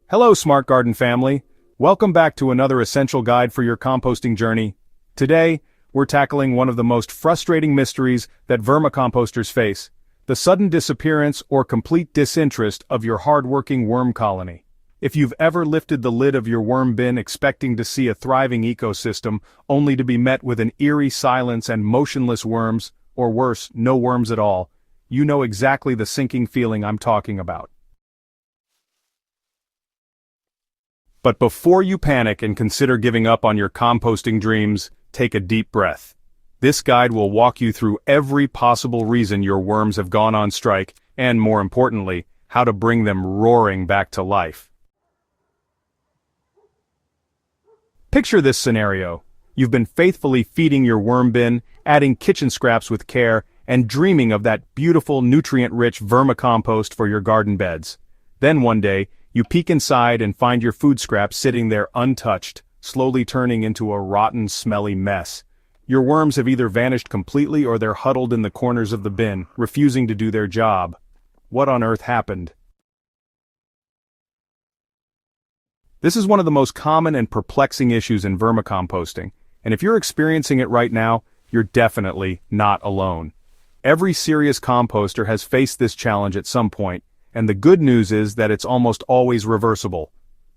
Hello, Smart Garden family. Welcome back to another essential guide for your composting journey. Today, we're tackling one of the most frustrating mysteries that vermicomposters face: the sudden disappearance or complete disinterest of your hard-working worm colony. If you've ever lifted the lid of your worm bin expecting to see a thriving ecosystem, only to be met with an eerie silence and motionless worms, or worse, no worms at all, you know exactly the sinking feeling I'm talking about. But before you panic and consider giving up on your composting dreams, take a deep breath. This guide will walk you through every possible reason your worms have gone on strike, and more importantly, how to bring them roaring back to life. Picture this scenario. You've been faithfully feeding your worm bin, adding kitchen scraps with care, and dreaming of that beautiful, nutrient-rich vermicompost for your garden beds. Then one day, you peek inside and find your food scraps sitting there untouched, slowly turning into a rotten, smelly mess. Your worms have either vanished completely or they're huddled in the corners of the bin, refusing to do their job. What on earth happened? This is one of the most common and perplexing issues in vermicomposting, and if you're experiencing it right now, you're definitely not alone. Every serious composter has faced this challenge at some point, and the good news is that it's almost always reversible.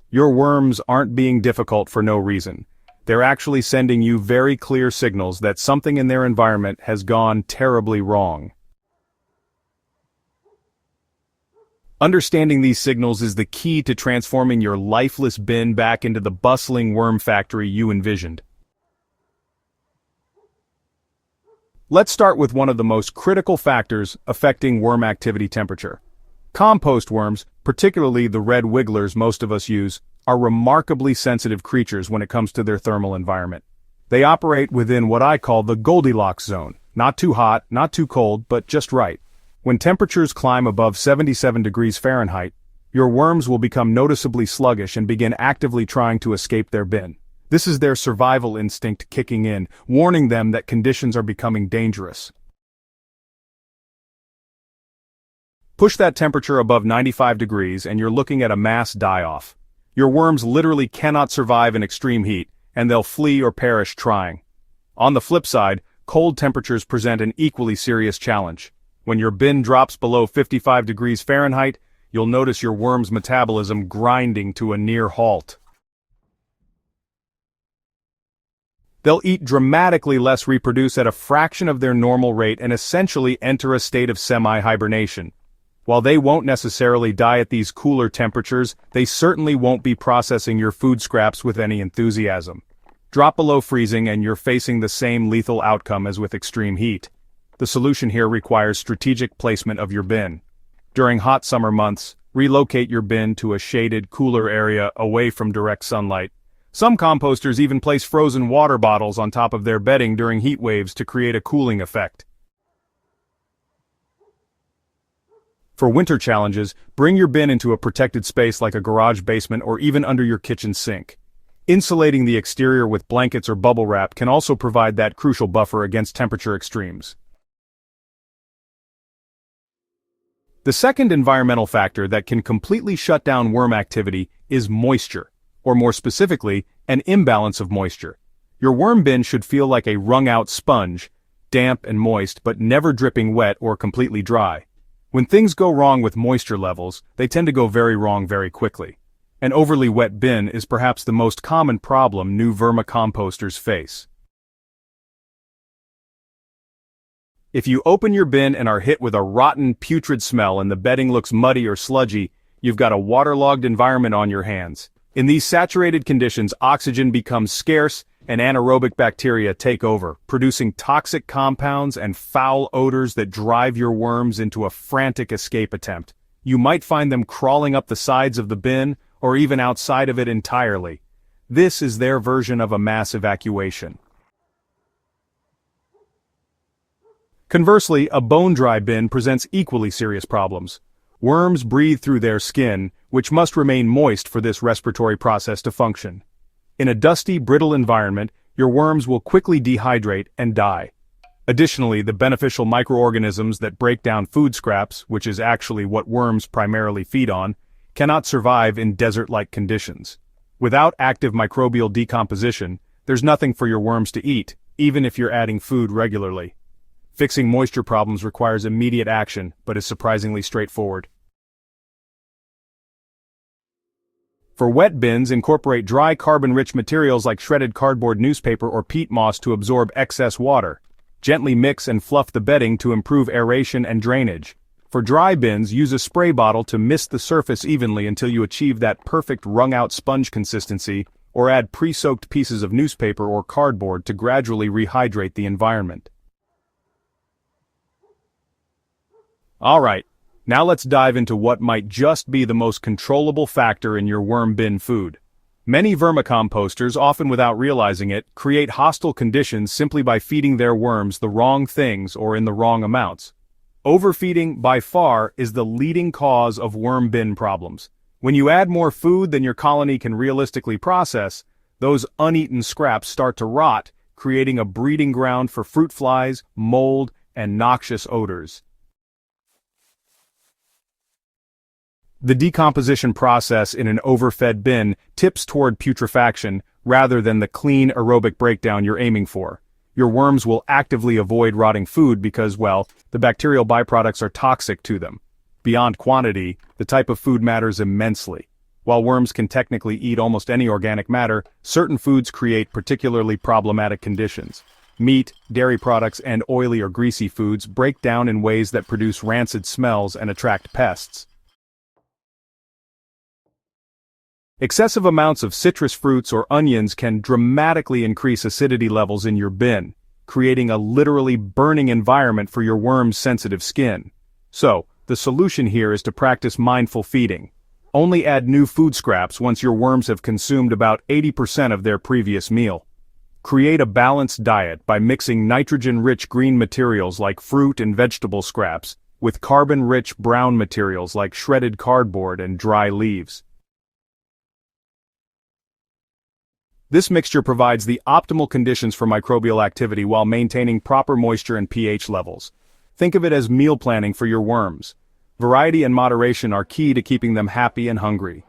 Your worms aren't being difficult for no reason. They're actually sending you very clear signals that something in their environment has gone terribly wrong. Understanding these signals is the key to transforming your lifeless bin back into the bustling worm factory you envisioned. Let's start with one of the most critical factors affecting worm activity: temperature. Compost worms, particularly the red wigglers most of us use, are remarkably sensitive creatures when it comes to their thermal environment. They operate within what I call the Goldilocks zone. Not too hot, not too cold, but just right. When temperatures climb above 77 degrees Fahrenheit, your worms will become noticeably sluggish and begin actively trying to escape their bin. This is their survival instinct kicking in, warning them that conditions are becoming dangerous. Push that temperature above 95 degrees and you're looking at a mass die-off. Your worms literally cannot survive in extreme heat, and they'll flee or perish trying. On the flip side, cold temperatures present an equally serious challenge. When your bin drops below 55 degrees Fahrenheit, you'll notice your worm's metabolism grinding to a near halt. They'll eat dramatically less, reproduce at a fraction of their normal rate, and essentially enter a state of semi-hibernation. While they won't necessarily die at these cooler temperatures, they certainly won't be processing your food scraps with any enthusiasm. Drop below freezing and you're facing the same lethal outcome as with extreme heat. The solution here requires strategic placement of your bin. During hot summer months, relocate your bin to a shaded, cooler area away from direct sunlight. Some composters even place frozen water bottles on top of their bedding during heat waves to create a cooling effect. For winter challenges, bring your bin into a protected space like a garage basement or even under your kitchen sink. Insulating the exterior with blankets or bubble wrap can also provide that crucial buffer against temperature extremes. The second environmental factor that can completely shut down worm activity is moisture, or more specifically, an imbalance of moisture. Your worm bin should feel like a wrung-out sponge, damp and moist but never dripping wet or completely dry. When things go wrong with moisture levels, they tend to go very wrong very quickly. An overly wet bin is perhaps the most common problem new vermicomposters face. If you open your bin and are hit with a rotten, putrid smell and the bedding looks muddy or sludgy, you've got a waterlogged environment on your hands. In these saturated conditions, oxygen becomes scarce and anaerobic bacteria take over, producing toxic compounds and foul odors that drive your worms into a frantic escape attempt. You might find them crawling up the sides of the bin or even outside of it entirely. This is their version of a mass evacuation. Conversely, a bone-dry bin presents equally serious problems. Worms breathe through their skin, which must remain moist for this respiratory process to function. In a dusty, brittle environment, your worms will quickly dehydrate and die. Additionally, the beneficial microorganisms that break down food scraps, which is actually what worms primarily feed on, cannot survive in desert-like conditions. Without active microbial decomposition, there's nothing for your worms to eat, even if you're adding food regularly. Fixing moisture problems requires immediate action, but is surprisingly straightforward. For wet bins, incorporate dry carbon-rich materials like shredded cardboard, newspaper, or peat moss to absorb excess water. Gently mix and fluff the bedding to improve aeration and drainage. For dry bins, use a spray bottle to mist the surface evenly until you achieve that perfect wrung-out sponge consistency, or add pre-soaked pieces of newspaper or cardboard to gradually rehydrate the environment. Alright, now let's dive into what might just be the most controllable factor in your worm bin food. Many vermicomposters, often without realizing it, create hostile conditions simply by feeding their worms the wrong things or in the wrong amounts. Overfeeding, by far, is the leading cause of worm bin problems. When you add more food than your colony can realistically process, those uneaten scraps start to rot, creating a breeding ground for fruit flies, mold, and noxious odors. The decomposition process in an overfed bin tips toward putrefaction rather than the clean aerobic breakdown you're aiming for. Your worms will actively avoid rotting food because, well, the bacterial byproducts are toxic to them. Beyond quantity, the type of food matters immensely. While worms can technically eat almost any organic matter, certain foods create particularly problematic conditions. Meat, dairy products, and oily or greasy foods break down in ways that produce rancid smells and attract pests. Excessive amounts of citrus fruits or onions can dramatically increase acidity levels in your bin, creating a literally burning environment for your worm's sensitive skin. So, the solution here is to practice mindful feeding. Only add new food scraps once your worms have consumed about 80% of their previous meal. Create a balanced diet by mixing nitrogen-rich green materials like fruit and vegetable scraps with carbon-rich brown materials like shredded cardboard and dry leaves. This mixture provides the optimal conditions for microbial activity while maintaining proper moisture and pH levels. Think of it as meal planning for your worms. Variety and moderation are key to keeping them happy and hungry.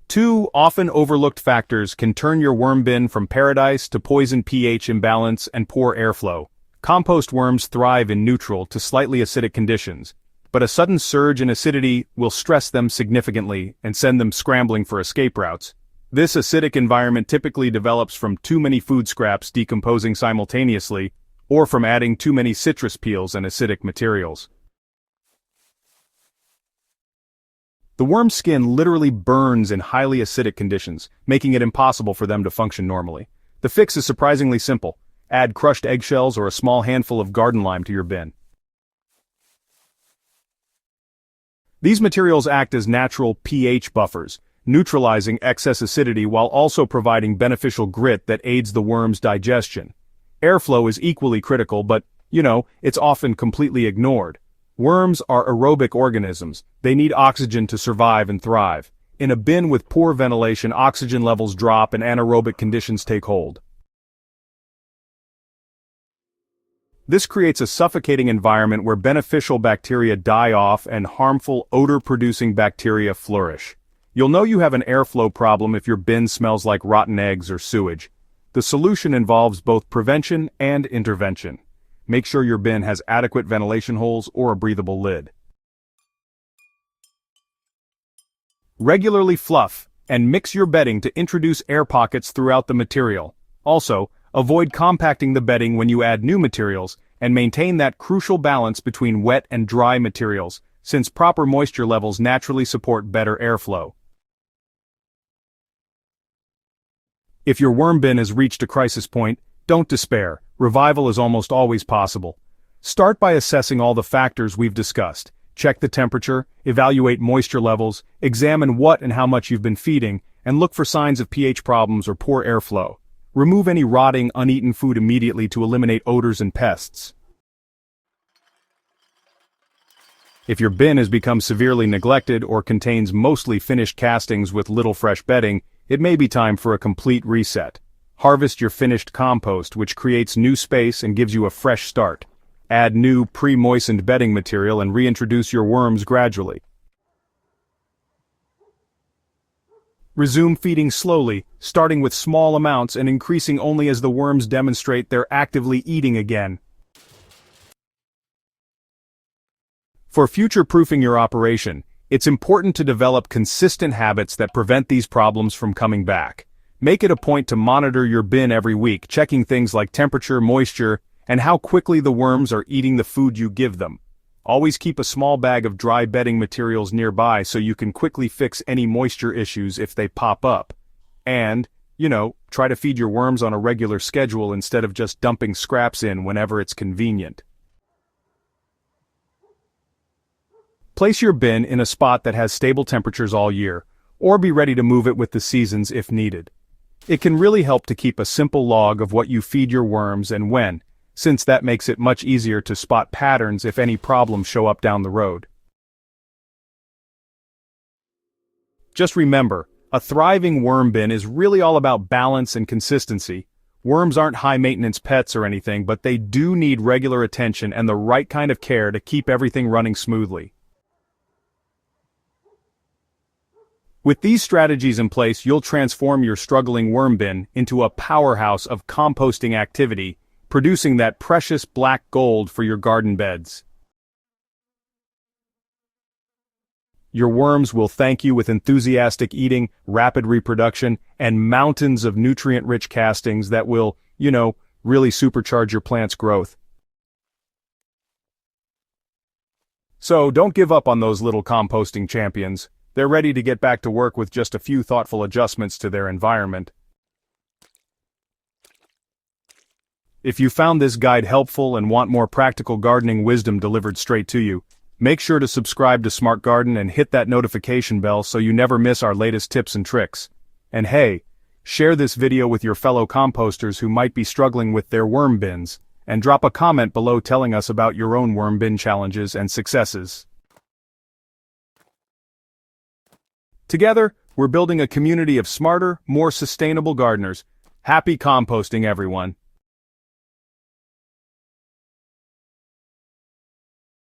2 often overlooked factors can turn your worm bin from paradise to poison: pH imbalance and poor airflow. Compost worms thrive in neutral to slightly acidic conditions, but a sudden surge in acidity will stress them significantly and send them scrambling for escape routes. This acidic environment typically develops from too many food scraps decomposing simultaneously, or from adding too many citrus peels and acidic materials. The worm's skin literally burns in highly acidic conditions, making it impossible for them to function normally. The fix is surprisingly simple. Add crushed eggshells or a small handful of garden lime to your bin. These materials act as natural pH buffers, neutralizing excess acidity while also providing beneficial grit that aids the worm's digestion. Airflow is equally critical, but, it's often completely ignored. Worms are aerobic organisms. They need oxygen to survive and thrive. In a bin with poor ventilation, oxygen levels drop and anaerobic conditions take hold. This creates a suffocating environment where beneficial bacteria die off and harmful, odor-producing bacteria flourish. You'll know you have an airflow problem if your bin smells like rotten eggs or sewage. The solution involves both prevention and intervention. Make sure your bin has adequate ventilation holes or a breathable lid. Regularly fluff and mix your bedding to introduce air pockets throughout the material. Also, avoid compacting the bedding when you add new materials, and maintain that crucial balance between wet and dry materials, since proper moisture levels naturally support better airflow. If your worm bin has reached a crisis point, don't despair. Revival is almost always possible. Start by assessing all the factors we've discussed. Check the temperature, evaluate moisture levels, examine what and how much you've been feeding, and look for signs of pH problems or poor airflow. Remove any rotting, uneaten food immediately to eliminate odors and pests. If your bin has become severely neglected or contains mostly finished castings with little fresh bedding, it may be time for a complete reset. Harvest your finished compost, which creates new space and gives you a fresh start. Add new, pre-moistened bedding material and reintroduce your worms gradually. Resume feeding slowly, starting with small amounts and increasing only as the worms demonstrate they're actively eating again. For future-proofing your operation, it's important to develop consistent habits that prevent these problems from coming back. Make it a point to monitor your bin every week, checking things like temperature, moisture, and how quickly the worms are eating the food you give them. Always keep a small bag of dry bedding materials nearby so you can quickly fix any moisture issues if they pop up. And, try to feed your worms on a regular schedule instead of just dumping scraps in whenever it's convenient. Place your bin in a spot that has stable temperatures all year, or be ready to move it with the seasons if needed. It can really help to keep a simple log of what you feed your worms and when, since that makes it much easier to spot patterns if any problems show up down the road. Just remember, a thriving worm bin is really all about balance and consistency. Worms aren't high-maintenance pets or anything, but they do need regular attention and the right kind of care to keep everything running smoothly. With these strategies in place, you'll transform your struggling worm bin into a powerhouse of composting activity, producing that precious black gold for your garden beds. Your worms will thank you with enthusiastic eating, rapid reproduction, and mountains of nutrient-rich castings that will, really supercharge your plant's growth. So don't give up on those little composting champions. They're ready to get back to work with just a few thoughtful adjustments to their environment. If you found this guide helpful and want more practical gardening wisdom delivered straight to you, make sure to subscribe to Smart Garden and hit that notification bell so you never miss our latest tips and tricks. And hey, share this video with your fellow composters who might be struggling with their worm bins, and drop a comment below telling us about your own worm bin challenges and successes. Together, we're building a community of smarter, more sustainable gardeners. Happy composting, everyone!